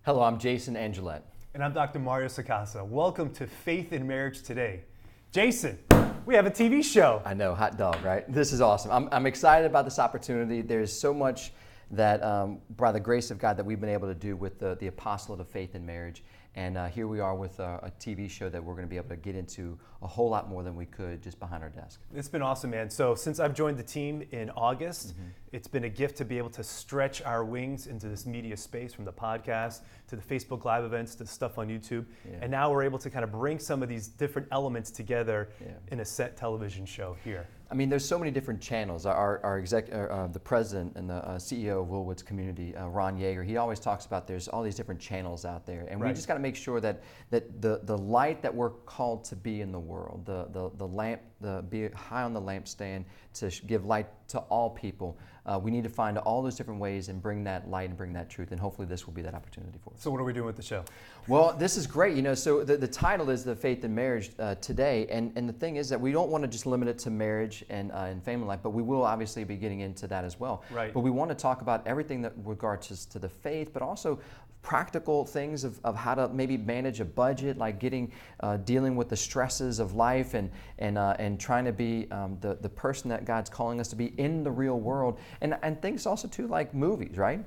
Hello, I'm Jason Angelette. And I'm Dr. Mario Sacasa. Welcome to Faith in Marriage Today. Jason, we have a TV show. I know, hot dog, right? This is awesome. I'm excited about this opportunity. There's so much that, by the grace of God, that we've been able to do with the Apostolate of Faith in Marriage. And here we are with a TV show that we're going to be able to get into a whole lot more than we could just behind our desk. It's been awesome, man. So since I've joined the team in August, it's been a gift to be able to stretch our wings into this media space, from the podcast to the Facebook Live events to stuff on YouTube. Yeah. And now we're able to kind of bring some of these different elements together in a set television show here. I mean, there's so many different channels. The president and the CEO of Willwood's Community, Ron Yeager, he always talks about there's all these different channels out there, and we just got to make sure that the light that we're called to be in the world, the lamp, be high on the lampstand to give light to all people. We need to find all those different ways and bring that light and bring that truth, and hopefully this will be that opportunity for us. So what are we doing with the show? Well, this is great. You know, so the title is the Faith in Marriage today, and the thing is that we don't want to just limit it to marriage and family life, but we will obviously be getting into that as well. Right. But we want to talk about everything that regards to the faith, but also practical things of how to maybe manage a budget, like dealing with the stresses of life and trying to be the person that God's calling us to be in the real world, and things also too like movies, right?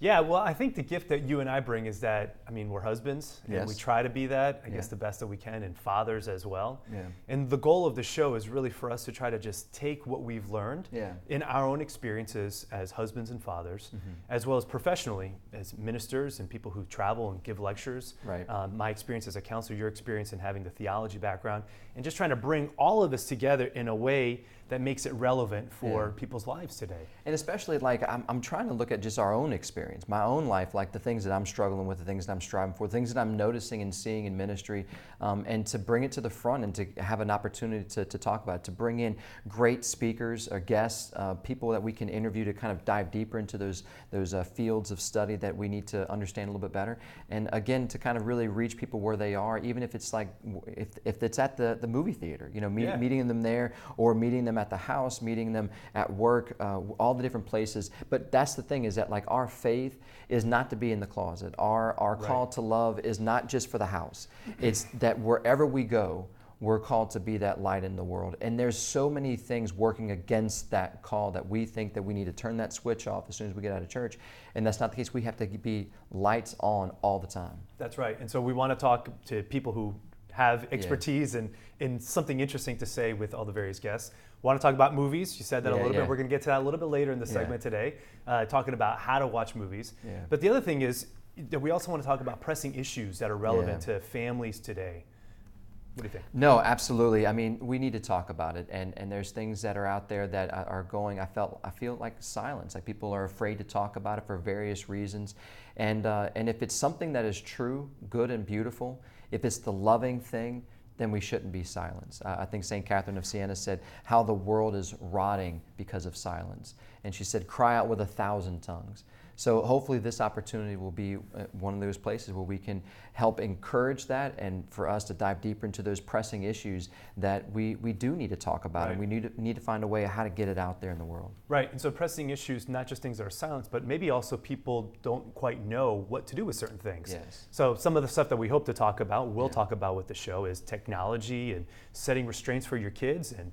Yeah, well, I think the gift that you and I bring is that, I mean, we're husbands, and we try to be that, I guess, the best that we can, and fathers as well. Yeah. And the goal of the show is really for us to try to just take what we've learned in our own experiences as husbands and fathers, as well as professionally as ministers and people who travel and give lectures. Right. My experience as a counselor, your experience in having the theology background, and just trying to bring all of this together in a way that makes it relevant for people's lives today. And especially, like, I'm trying to look at just our own experience, my own life, like the things that I'm struggling with, the things that I'm striving for, the things that I'm noticing and seeing in ministry, and to bring it to the front and to have an opportunity to talk about it, to bring in great speakers or guests, people that we can interview to kind of dive deeper into those fields of study that we need to understand a little bit better. And again, to kind of really reach people where they are, even if it's like, if it's at the movie theater, you know, meeting them there, or meeting them at the house, meeting them at work, all the different places. But that's the thing, is that like our faith is not to be in the closet. Our call to love is not just for the house. It's that wherever we go, we're called to be that light in the world. And there's so many things working against that call that we think that we need to turn that switch off as soon as we get out of church. And that's not the case. We have to be lights on all the time. That's right. And so we want to talk to people who have expertise and something interesting to say with all the various guests. Want to talk about movies? You said that a little bit. We're going to get to that a little bit later in the segment today, talking about how to watch movies. Yeah. But the other thing is that we also want to talk about pressing issues that are relevant to families today. What do you think? No, absolutely. I mean, we need to talk about it, and there's things that are out there that are going. I feel like silence. Like people are afraid to talk about it for various reasons, and if it's something that is true, good, and beautiful, if it's the loving thing, then we shouldn't be silenced. I think St. Catherine of Siena said how the world is rotting because of silence, and she said, "Cry out with 1,000 tongues." So hopefully this opportunity will be one of those places where we can help encourage that, and for us to dive deeper into those pressing issues that we do need to talk about, and we need to find a way of how to get it out there in the world. Right, and so pressing issues, not just things that are silenced, but maybe also people don't quite know what to do with certain things. Yes. So some of the stuff that we hope to talk about, we'll talk about with the show, is technology and setting restraints for your kids, and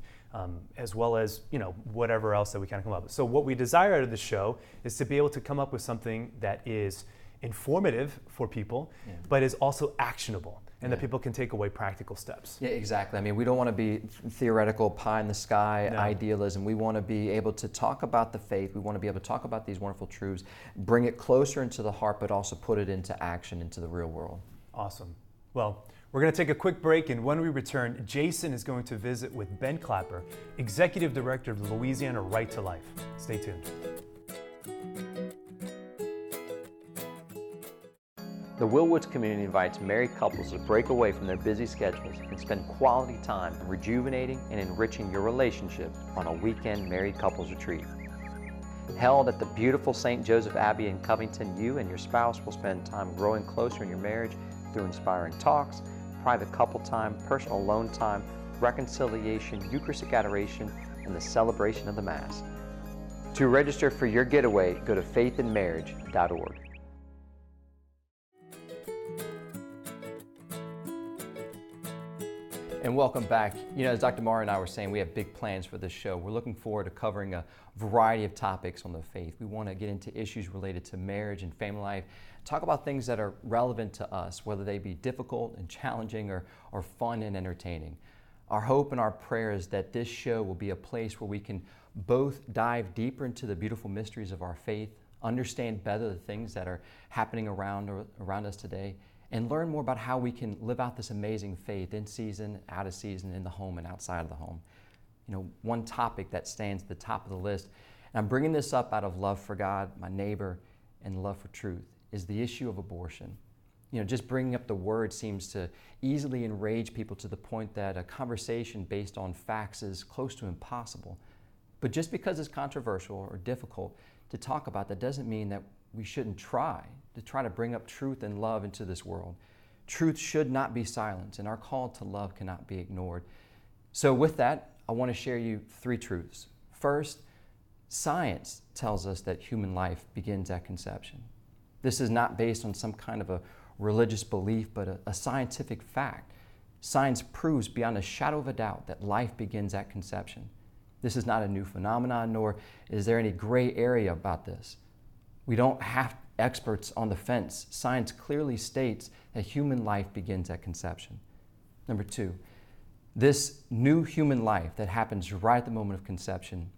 as well as, you know, whatever else that we kind of come up with. So what we desire out of the show is to be able to come up with something that is informative for people, but is also actionable, and that people can take away practical steps. Yeah, exactly. I mean, we don't want to be theoretical, pie in the sky idealism. We want to be able to talk about the faith. We want to be able to talk about these wonderful truths, bring it closer into the heart, but also put it into action, into the real world. Awesome. Well, we're going to take a quick break, and when we return, Jason is going to visit with Ben Clapper, Executive Director of the Louisiana Right to Life. Stay tuned. The Willwoods community invites married couples to break away from their busy schedules and spend quality time rejuvenating and enriching your relationship on a weekend married couples retreat. Held at the beautiful St. Joseph Abbey in Covington, you and your spouse will spend time growing closer in your marriage through inspiring talks, private couple time, personal alone time, reconciliation, Eucharistic adoration, and the celebration of the Mass. To register for your getaway, go to faithinmarriage.org. And welcome back. You know, as Dr. Mara and I were saying, we have big plans for this show. We're looking forward to covering a variety of topics on the faith. We want to get into issues related to marriage and family life, talk about things that are relevant to us, whether they be difficult and challenging or fun and entertaining. Our hope and our prayer is that this show will be a place where we can both dive deeper into the beautiful mysteries of our faith, understand better the things that are happening around us today, and learn more about how we can live out this amazing faith in season, out of season, in the home and outside of the home. You know, one topic that stands at the top of the list, and I'm bringing this up out of love for God, my neighbor, and love for truth, is the issue of abortion. You know, just bringing up the word seems to easily enrage people to the point that a conversation based on facts is close to impossible. But just because it's controversial or difficult to talk about, that doesn't mean that we shouldn't try to bring up truth and love into this world. Truth should not be silenced, and our call to love cannot be ignored. So with that, I want to share you 3 truths. First, science tells us that human life begins at conception. This is not based on some kind of a religious belief, but a scientific fact. Science proves beyond a shadow of a doubt that life begins at conception. This is not a new phenomenon, nor is there any gray area about this. We don't have experts on the fence. Science clearly states that human life begins at conception. Number 2, this new human life that happens right at the moment of conception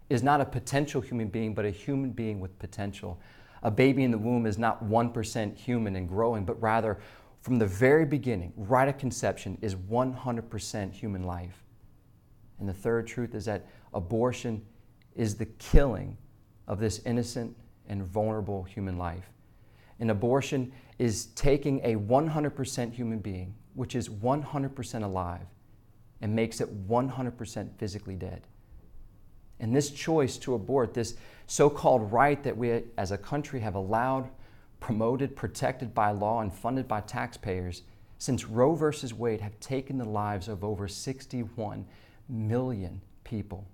is not a potential human being, but a human being with potential. A baby in the womb is not 1% human and growing, but rather from the very beginning, right at conception, is 100% human life. And the third truth is that abortion is the killing of this innocent and vulnerable human life. An abortion is taking a 100% human being, which is 100% alive, and makes it 100% physically dead. And this choice to abort, this so-called right that we as a country have allowed, promoted, protected by law, and funded by taxpayers since Roe versus Wade, have taken the lives of over 61 million people.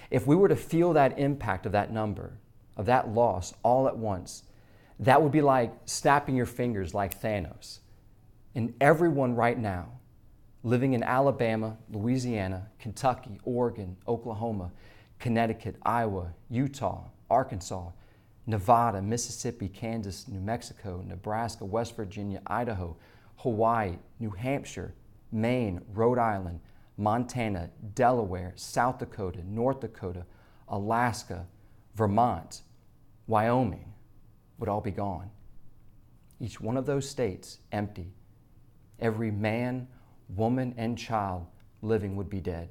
If we were to feel that impact of that number, of that loss all at once, that would be like snapping your fingers like Thanos. And everyone right now, living in Alabama, Louisiana, Kentucky, Oregon, Oklahoma, Connecticut, Iowa, Utah, Arkansas, Nevada, Mississippi, Kansas, New Mexico, Nebraska, West Virginia, Idaho, Hawaii, New Hampshire, Maine, Rhode Island, Montana, Delaware, South Dakota, North Dakota, Alaska, Vermont, Wyoming would all be gone. Each one of those states empty. Every man, woman, and child living would be dead.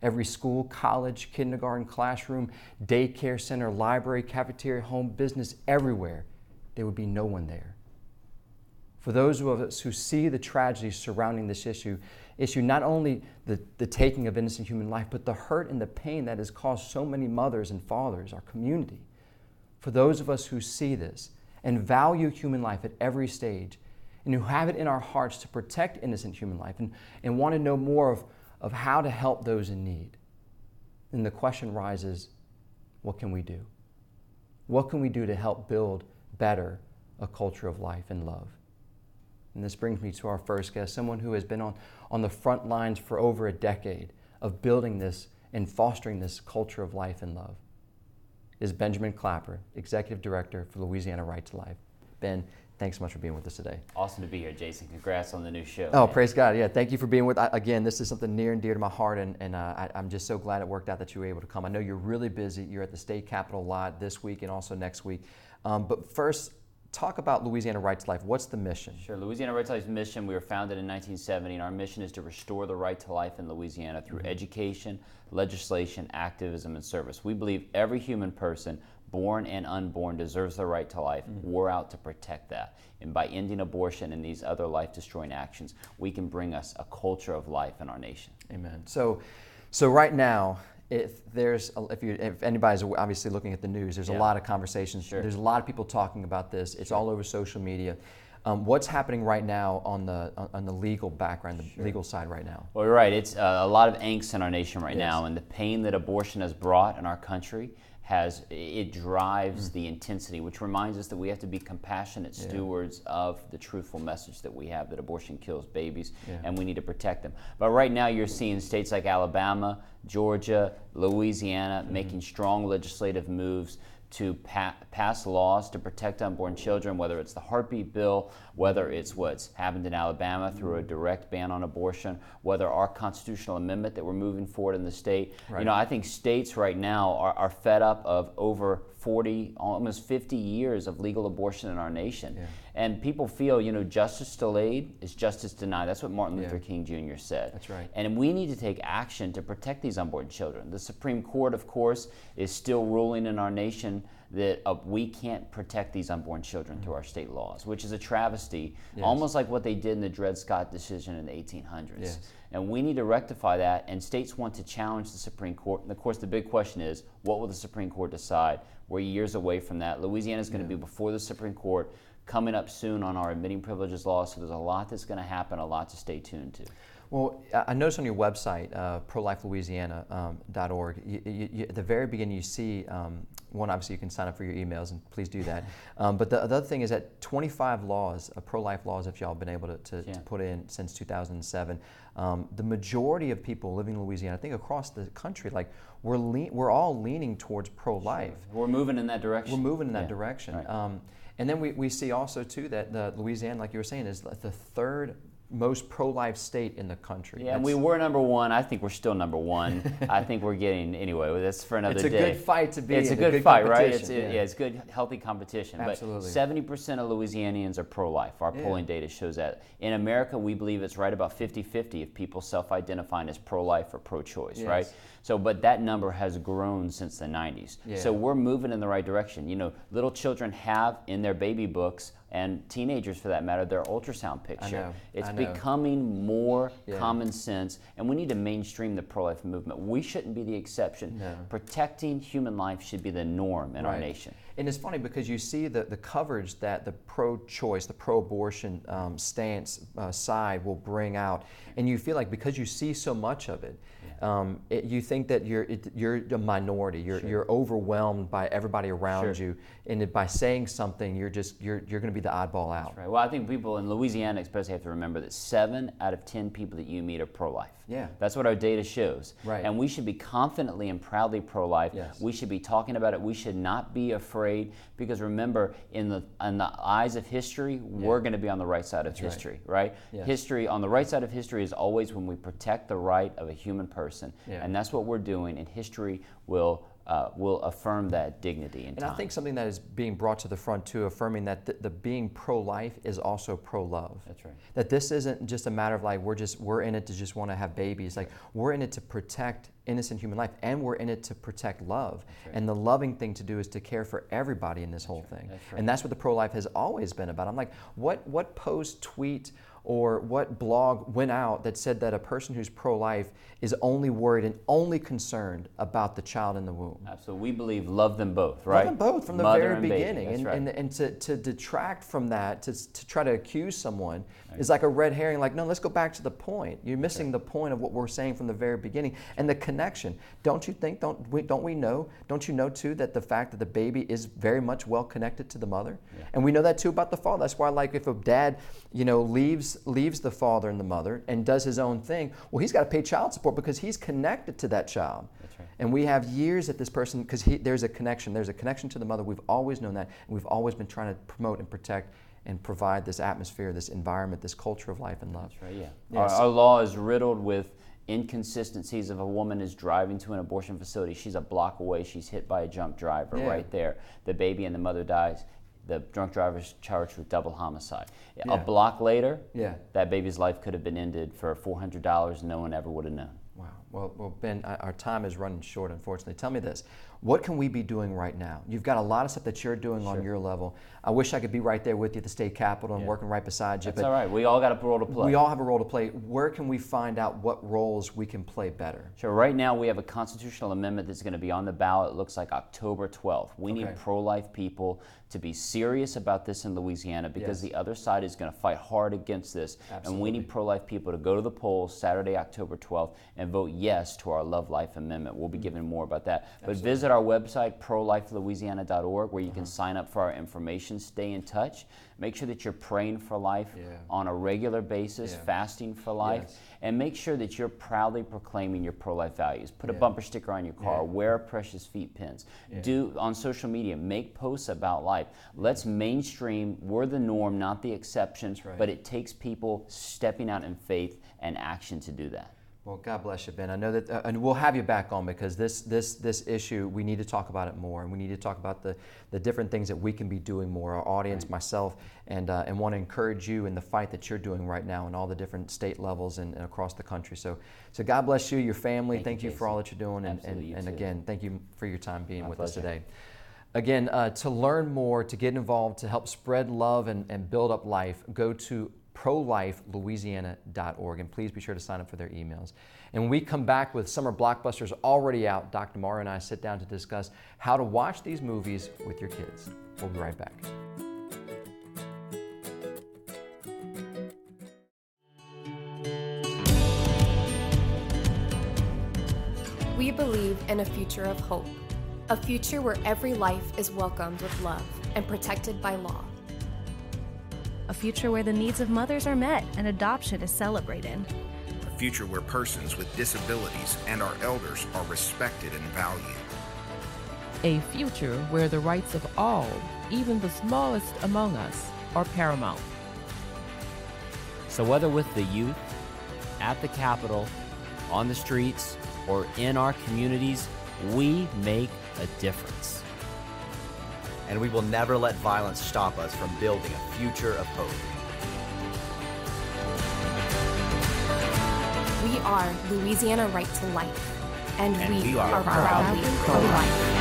Every school, college, kindergarten, classroom, daycare center, library, cafeteria, home, business, everywhere, there would be no one there. For those of us who see the tragedy surrounding this issue not only the taking of innocent human life, but the hurt and the pain that has caused so many mothers and fathers, our community. For those of us who see this and value human life at every stage, and who have it in our hearts to protect innocent human life and want to know more of how to help those in need, then the question rises, what can we do? What can we do to help build better a culture of life and love? And this brings me to our first guest, someone who has been on the front lines for over a decade of building this and fostering this culture of life and love. Is Benjamin Clapper, Executive Director for Louisiana Right to Life. Ben, thanks so much for being with us today. Awesome to be here, Jason. Congrats on the new show. Oh, man. Praise God. Yeah, thank you for being with us. Again, this is something near and dear to my heart, and I'm just so glad it worked out that you were able to come. I know you're really busy. You're at the state capitol a lot this week and also next week. But first, talk about Louisiana Right to Life. What's the mission? Sure. Louisiana Right to Life's mission, we were founded in 1970, and our mission is to restore the right to life in Louisiana through education, legislation, activism, and service. We believe every human person, born and unborn, deserves the right to life. We're out to protect that. And by ending abortion and these other life-destroying actions, we can bring us a culture of life in our nation. Amen. So right now, if anybody's obviously looking at the news, there's a lot of conversations. Sure. There's a lot of people talking about this. It's all over social media. What's happening right now on the legal background, the legal side right now? Well, you're right. It's a lot of angst in our nation right now, and the pain that abortion has brought in our country it drives the intensity, which reminds us that we have to be compassionate stewards of the truthful message that we have, that abortion kills babies, and we need to protect them. But right now you're seeing states like Alabama, Georgia, Louisiana making strong legislative moves to pass laws to protect unborn children, whether it's the heartbeat bill, whether it's what's happened in Alabama through a direct ban on abortion, whether our constitutional amendment that we're moving forward in the state. Right. You know, I think states right now are fed up of over 40, almost 50 years of legal abortion in our nation. And people feel, you know, justice delayed is justice denied. That's what Martin Luther King Jr. said. That's right. And we need to take action to protect these unborn children. The Supreme Court, of course, is still ruling in our nation that we can't protect these unborn children through our state laws, which is a travesty, almost like what they did in the Dred Scott decision in the 1800s. And we need to rectify that, and states want to challenge the Supreme Court. And of course, the big question is, what will the Supreme Court decide? We're years away from that. Louisiana is going to be before the Supreme Court, coming up soon on our admitting privileges law, so there's a lot that's going to happen, a lot to stay tuned to. Well, I noticed on your website, prolifelouisiana.org, at the very beginning you see, one, obviously you can sign up for your emails, and please do that. But the other thing is that 25 laws, pro-life laws, if y'all have been able to put in since 2007, the majority of people living in Louisiana, I think across the country, like we're all leaning towards pro-life. We're moving in that direction. We're moving in that direction. Right. And then we see also too that Louisiana, like you were saying, is the third most pro-life state in the country. Yeah, and we were number one. I think we're still number one. I think we're getting, anyway, that's for another day. It's a good fight to be in. It's a good fight, right? It's good, healthy competition. Absolutely. But 70% of Louisianians are pro-life. Our polling data shows that. In America, we believe it's right about 50-50 if people self-identifying as pro-life or pro-choice, right? So, but that number has grown since the 90s. So we're moving in the right direction. You know, little children have in their baby books, and teenagers for that matter, their ultrasound picture. It's becoming more common sense, and we need to mainstream the pro-life movement. We shouldn't be the exception. Protecting human life should be the norm in our nation. And it's funny because you see the coverage that the pro-choice, the pro-abortion stance side will bring out, and you feel like because you see so much of it, you think that you're a minority. You're overwhelmed by everybody around you, and by saying something, you're going to be the oddball out. That's right. Well, I think people in Louisiana especially have to remember that 7 out of 10 people that you meet are pro-life. That's what our data shows. And we should be confidently and proudly pro-life. We should be talking about it. We should not be afraid, because remember, in the eyes of history, we're going to be on the right side of history, right? History, on the right side of history, is always when we protect the right of a human person, and that's what we're doing, and history will affirm that dignity in time. And I think something that is being brought to the front too, affirming that the being pro-life is also pro-love. That's right. That this isn't just a matter of like we're in it to just want to have babies. Like we're in it to protect innocent human life, and we're in it to protect love. And the loving thing to do is to care for everybody in this whole thing. And that's what the pro-life has always been about. I'm like, what post, tweet, or what blog went out that said that a person who's pro-life is only worried and only concerned about the child in the womb? Absolutely. We believe love them both, right? Love them both from the very beginning. And to detract from that, to try to accuse someone is like a red herring. Like, no, let's go back to the point. You're missing the point of what we're saying from the very beginning. And the connection. Don't you think, don't you know too, that the fact that the baby is very much well connected to the mother? And we know that too about the father. That's why, like, if a dad, leaves the father and the mother and does his own thing, well, he's got to pay child support because he's connected to that child. And we have years that this person, because there's a connection to the mother. We've always known that, and we've always been trying to promote and protect and provide this atmosphere, this environment, this culture of life and love. That's right. Our law is riddled with inconsistencies. If a woman is driving to an abortion facility, she's a block away, she's hit by a drunk driver right there. The baby and the mother dies. The drunk driver is charged with double homicide. A block later, that baby's life could have been ended for $400, and no one ever would have known. Wow. Well, Ben, our time is running short, unfortunately. Tell me this. What can we be doing right now? You've got a lot of stuff that you're doing on your level. I wish I could be right there with you at the state capitol and working right beside you. That's all right. We all got a role to play. We all have a role to play. Where can we find out what roles we can play better? Sure. Right now we have a constitutional amendment that's going to be on the ballot. It looks like October 12th. We need pro-life people to be serious about this in Louisiana, because the other side is going to fight hard against this. Absolutely. And we need pro-life people to go to the polls Saturday, October 12th, and vote yes to our Love Life Amendment. We'll be giving more about that. But visit our website, prolifelouisiana.org, where you can sign up for our information, stay in touch. Make sure that you're praying for life on a regular basis, fasting for life, and make sure that you're proudly proclaiming your pro-life values. Put a bumper sticker on your car, wear precious feet pins, do on social media, make posts about life. Let's mainstream, we're the norm, not the exception, but it takes people stepping out in faith and action to do that. Well, God bless you, Ben. I know that, and we'll have you back on, because this issue, we need to talk about it more, and we need to talk about the different things that we can be doing more. Our audience, myself, and want to encourage you in the fight that you're doing right now in all the different state levels and across the country. So God bless you, your family. Thank you for all that you're doing, and again, thank you for your time being with us today. Again, to learn more, to get involved, to help spread love and build up life, go to prolifelouisiana.org, and please be sure to sign up for their emails. And when we come back with summer blockbusters already out, Dr. Mario and I sit down to discuss how to watch these movies with your kids. We'll be right back. We believe in a future of hope, a future where every life is welcomed with love and protected by law. A future where the needs of mothers are met and adoption is celebrated. A future where persons with disabilities and our elders are respected and valued. A future where the rights of all, even the smallest among us, are paramount. So whether with the youth, at the Capitol, on the streets, or in our communities, we make a difference. And we will never let violence stop us from building a future of hope. We are Louisiana Right to Life, and we are proudly proudly pro-life.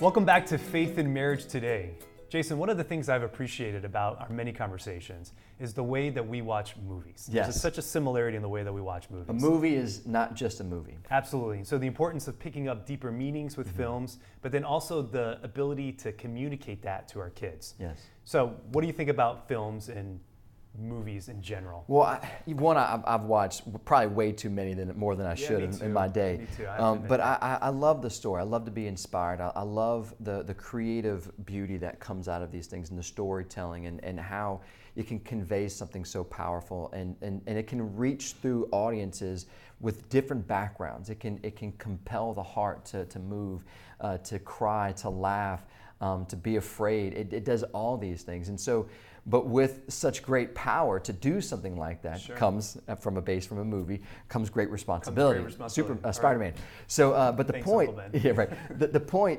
Welcome back to Faith in Marriage Today. Jason, one of the things I've appreciated about our many conversations is the way that we watch movies. There's such a similarity in the way that we watch movies. A movie is not just a movie. Absolutely. So the importance of picking up deeper meanings with films, but then also the ability to communicate that to our kids. Yes. So what do you think about films and movies in general? Well, I've watched probably way too many, more than I should in my day. Me too. But I love the story. I love to be inspired. I love the creative beauty that comes out of these things, and the storytelling, and how it can convey something so powerful, and it can reach through audiences with different backgrounds. It can compel the heart to move, to cry, to laugh, to be afraid. It does all these things. And so, but with such great power to do something like that comes from a movie, comes great responsibility. Spider-Man. So, but the point,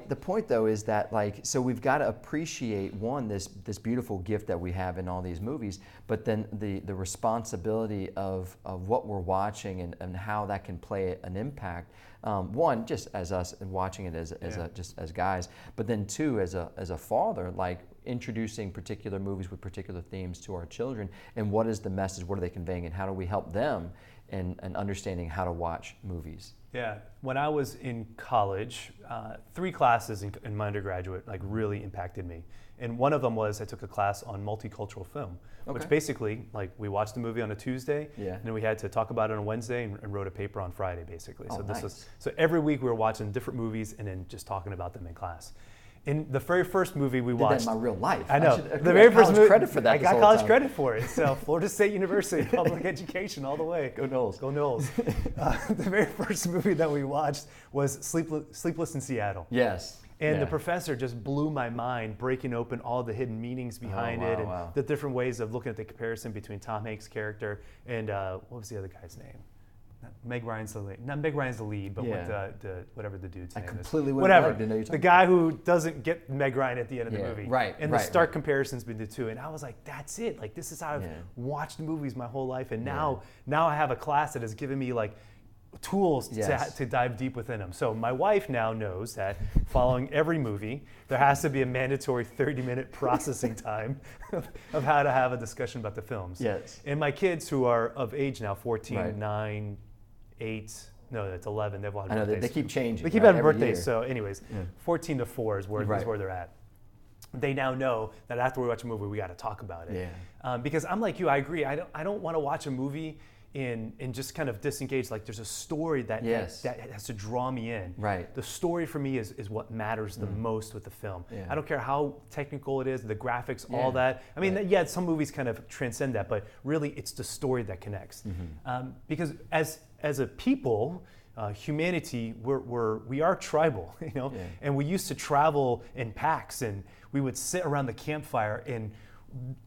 the point though is that so we've got to appreciate this beautiful gift that we have in all these movies, but then the responsibility of what we're watching and how that can play an impact. One, just as us and watching it just as guys, but then two, as a father, introducing particular movies with particular themes to our children, and what is the message, what are they conveying, and how do we help them in understanding how to watch movies? Yeah, when I was in college, 3 classes in my undergraduate really impacted me. And one of them was I took a class on multicultural film, which basically, we watched the movie on a Tuesday, and then we had to talk about it on Wednesday and wrote a paper on Friday, basically. So every week we were watching different movies and then just talking about them in class. In the very first movie we watched, did that in my real life. I know. The very first movie, credit for that. I got college credit for it. So Florida State University, public education all the way. Go Noles. Go Noles. The very first movie that we watched was Sleepless in Seattle. Yes. And the professor just blew my mind, breaking open all the hidden meanings behind it, and the different ways of looking at the comparison between Tom Hanks' character and what was the other guy's name? Meg Ryan's the lead. Not Meg Ryan's the lead, but with the whatever the dude's name is. I completely whatever. The guy who doesn't get Meg Ryan at the end of the movie. Right. And the stark comparisons between the two. And I was like, that's it. This is how I've watched movies my whole life. And now I have a class that has given me tools to dive deep within them. So my wife now knows that following every movie, there has to be a mandatory 30-minute processing time of how to have a discussion about the films. Yes. And my kids, who are of age now, 14, 9, 8, no, that's 11. They've all had birthdays. They keep changing. They keep having birthdays. Year. So anyways, 14 to 4 is where they're at. They now know that after we watch a movie, we got to talk about it. Yeah. Because I'm like you, I agree. I don't want to watch a movie and just kind of disengage. Like there's a story that has to draw me in. Right. The story for me is what matters the most with the film. Yeah. I don't care how technical it is, the graphics, all that. I mean, some movies kind of transcend that, but really it's the story that connects. Because as a people, humanity, we are tribal, you know, and we used to travel in packs, and we would sit around the campfire, and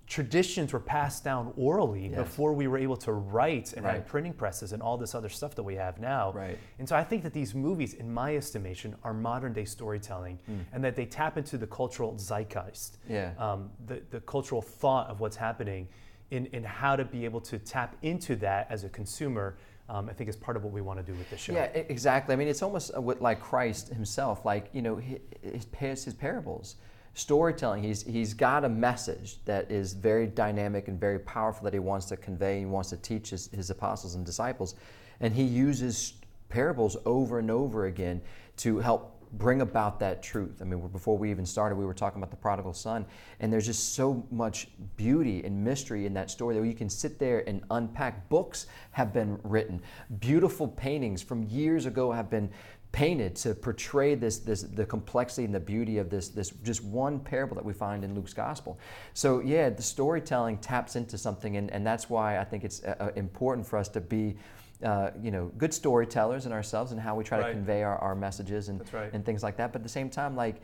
traditions were passed down orally before we were able to write and have printing presses and all this other stuff that we have now. Right. And so I think that these movies, in my estimation, are modern day storytelling, and that they tap into the cultural zeitgeist, the cultural thought of what's happening, in how to be able to tap into that as a consumer. I think is part of what we want to do with the show. Yeah, exactly. I mean, it's almost like Christ himself, like, you know, his parables, storytelling. He's got a message that is very dynamic and very powerful that he wants to convey and wants to teach his apostles and disciples. And he uses parables over and over again to help bring about that truth. I mean, before we even started, we were talking about the prodigal son, and there's just so much beauty and mystery in that story that you can sit there and unpack. Books have been written. Beautiful paintings from years ago have been painted to portray the complexity and the beauty of this just one parable that we find in Luke's gospel. So yeah, the storytelling taps into something, and that's why I think it's important for us to be good storytellers in ourselves and how we try to convey our messages and things like that. But at the same time, like,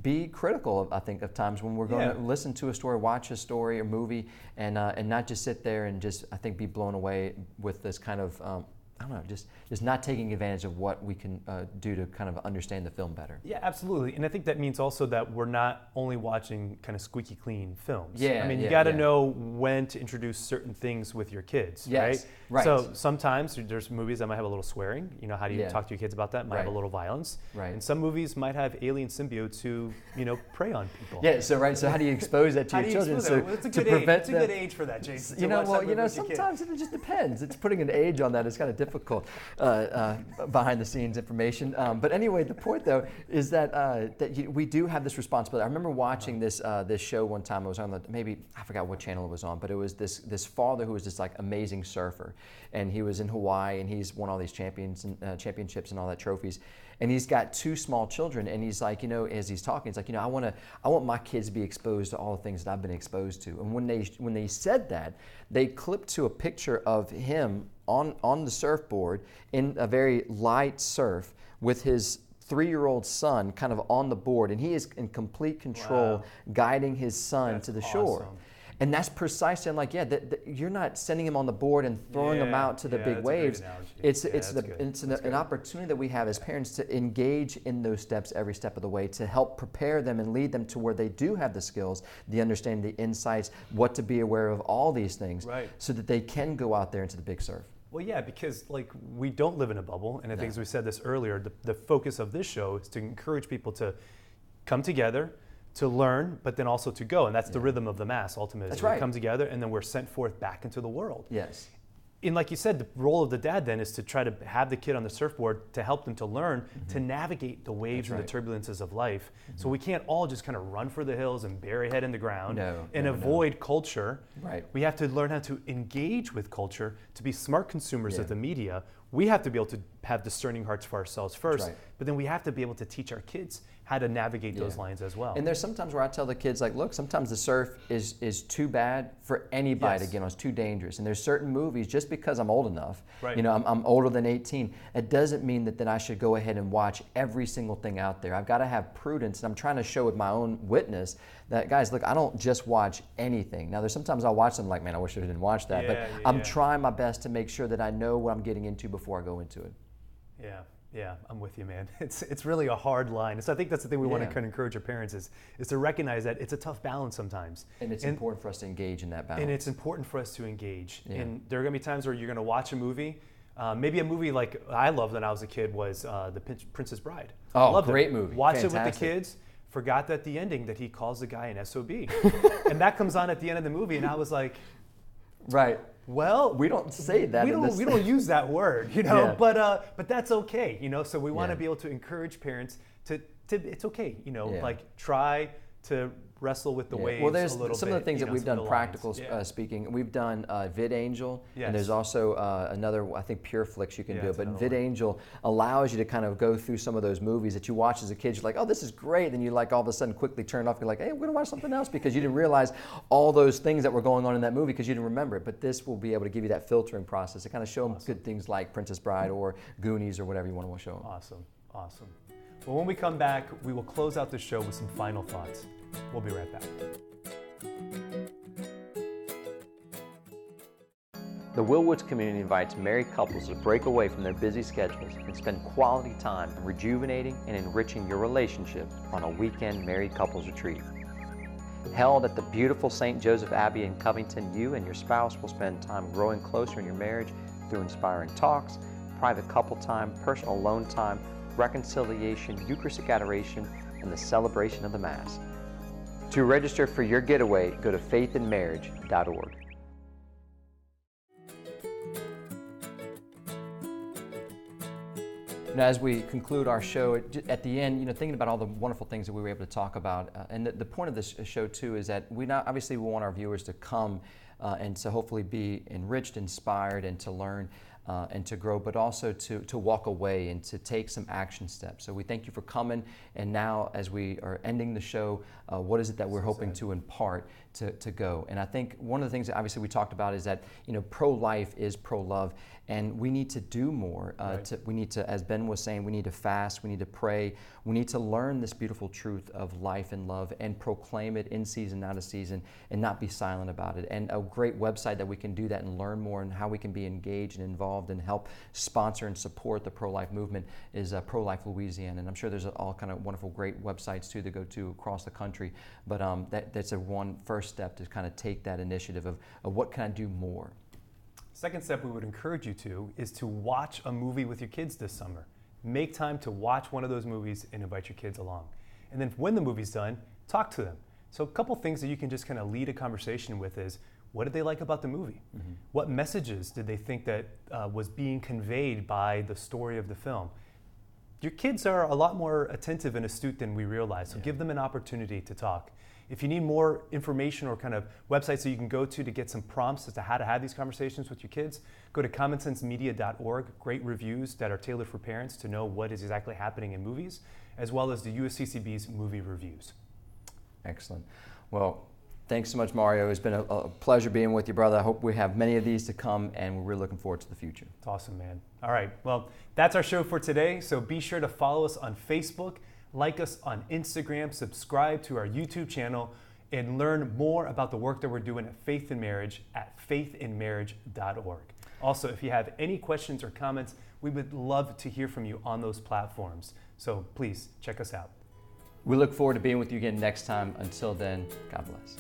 be critical, I think, of times when we're going to listen to a story, watch a story or movie, and not just sit there and just, I think, be blown away with this kind of, I don't know, just not taking advantage of what we can do to kind of understand the film better. Yeah, absolutely. And I think that means also that we're not only watching kind of squeaky clean films. Yeah, I mean, you got to know when to introduce certain things with your kids, right? Right. So sometimes there's movies that might have a little swearing. You know, how do you talk to your kids about that? Might have a little violence. Right. And some movies might have alien symbiotes who, prey on people. Yeah. So how do you expose that to your children? So it's a good age. It's a good age for that, Jason. Sometimes it just depends. It's putting an age on that is kind of difficult. Behind the scenes information. But anyway, the point though is that we do have this responsibility. I remember watching this show one time. It was on maybe I forgot what channel it was on, but it was this father who was this like amazing surfer, and he was in Hawaii, and he's won all these championships and all that trophies. And he's got 2 small children, and he's like, as he's talking, he's like, I want my kids to be exposed to all the things that I've been exposed to. And when they said that, they clipped to a picture of him on the surfboard in a very light surf with his 3-year-old son kind of on the board, and he is in complete control, guiding his son to the shore. And that's precisely, I'm like, you're not sending him on the board and throwing him out to the big waves. It's an opportunity that we have as parents to engage in those steps every step of the way, to help prepare them and lead them to where they do have the skills, the understanding, the insights, what to be aware of, all these things, so that they can go out there into the big surf. Well, yeah, because we don't live in a bubble, and I think as we said this earlier, the focus of this show is to encourage people to come together, to learn, but then also to go, and that's the rhythm of the Mass ultimately. That's right. We come together, and then we're sent forth back into the world. Yes. And like you said, the role of the dad then is to try to have the kid on the surfboard to help them to learn to navigate the waves and the turbulences of life. So we can't all just kind of run for the hills and bury head in the ground and avoid culture. Right. We have to learn how to engage with culture, to be smart consumers of the media. We have to be able to have discerning hearts for ourselves first, but then we have to be able to teach our kids how to navigate those lines as well. And there's sometimes where I tell the kids, like, look, sometimes the surf is too bad for anybody to get on. It's too dangerous. And there's certain movies, just because I'm old enough, I'm older than 18, it doesn't mean that I should go ahead and watch every single thing out there. I've got to have prudence, and I'm trying to show with my own witness that, guys, look, I don't just watch anything. Now, there's sometimes I'll watch them like, man, I wish I didn't watch that. But I'm trying my best to make sure that I know what I'm getting into before I go into it. Yeah, I'm with you, man. It's really a hard line. So I think that's the thing we want to kind of encourage our parents is to recognize that it's a tough balance sometimes. And it's important for us to engage in that balance. And it's important for us to engage. And there are going to be times where you're going to watch a movie Maybe a movie like I loved when I was a kid was The Princess Bride. Oh, loved great it. movie. Watched Fantastic. it with the kids. Forgot that the ending that he calls the guy an SOB, and that comes on at the end of the movie, and I was like, right. Well, We don't say that. we don't use that word, you know. Yeah. But that's okay, you know. So we want to Yeah. be able to encourage parents to it's okay, you know, Yeah. like try to wrestle with the waves Well, there's a little some bit. of the things you that know, we've some of done the practical lines. Yeah. speaking. We've done VidAngel, Yes. and there's also another, I think PureFlix you can Yeah, do. that's But another one. VidAngel allows you to kind of go through some of those movies that you watch as a kid. You're like, oh, this is great. Then you like all of a sudden quickly turn it off. You're like, hey, we're gonna watch something else because you didn't realize all those things that were going on in that movie because you didn't remember it. But this will be able to give you that filtering process to kind of show them good things like Princess Bride or Goonies or whatever you want to show them. Awesome, awesome. Well, when we come back, we will close out the show with some final thoughts. We'll be right back. The Willwoods community invites married couples to break away from their busy schedules and spend quality time rejuvenating and enriching your relationship on a weekend married couples retreat. Held at the beautiful St. Joseph Abbey in Covington, you and your spouse will spend time growing closer in your marriage through inspiring talks, private couple time, personal alone time, reconciliation, Eucharistic adoration, and the celebration of the Mass. To register for your getaway, go to faithinmarriage.org. Now, as we conclude our show, at the end, thinking about all the wonderful things that we were able to talk about, and the point of this show too is that we want our viewers to come and to hopefully be enriched, inspired, and to learn and to grow, but also to walk away and to take some action steps. So we thank you for coming. And now, as we are ending the show, what is it that we're hoping to impart to go? And I think one of the things that obviously we talked about is that pro-life is pro-love, and we need to do more. We need to, as Ben was saying, we need to fast, we need to pray, we need to learn this beautiful truth of life and love and proclaim it in season, out of season, and not be silent about it. And a great website that we can do that and learn more and how we can be engaged and involved and help sponsor and support the pro-life movement is Pro-Life Louisiana. And I'm sure there's all kind of wonderful, great websites too to go to across the country. But that's a one first step to kind of take that initiative of what can I do more. Second step we would encourage you to is to watch a movie with your kids this summer. Make time to watch one of those movies and invite your kids along. And then when the movie's done, talk to them. So a couple things that you can just kind of lead a conversation with is, what did they like about the movie? Mm-hmm. What messages did they think that was being conveyed by the story of the film? Your kids are a lot more attentive and astute than we realize, so give them an opportunity to talk. If you need more information or kind of websites that you can go to get some prompts as to how to have these conversations with your kids, go to commonsensemedia.org. Great reviews that are tailored for parents to know what is exactly happening in movies, as well as the USCCB's movie reviews. Excellent. Well, thanks so much, Mario. It's been a pleasure being with you, brother. I hope we have many of these to come, and we're really looking forward to the future. It's awesome, man. All right. Well, that's our show for today. So be sure to follow us on Facebook, like us on Instagram, subscribe to our YouTube channel, and learn more about the work that we're doing at Faith in Marriage at faithinmarriage.org. Also, if you have any questions or comments, we would love to hear from you on those platforms. So please check us out. We look forward to being with you again next time. Until then, God bless.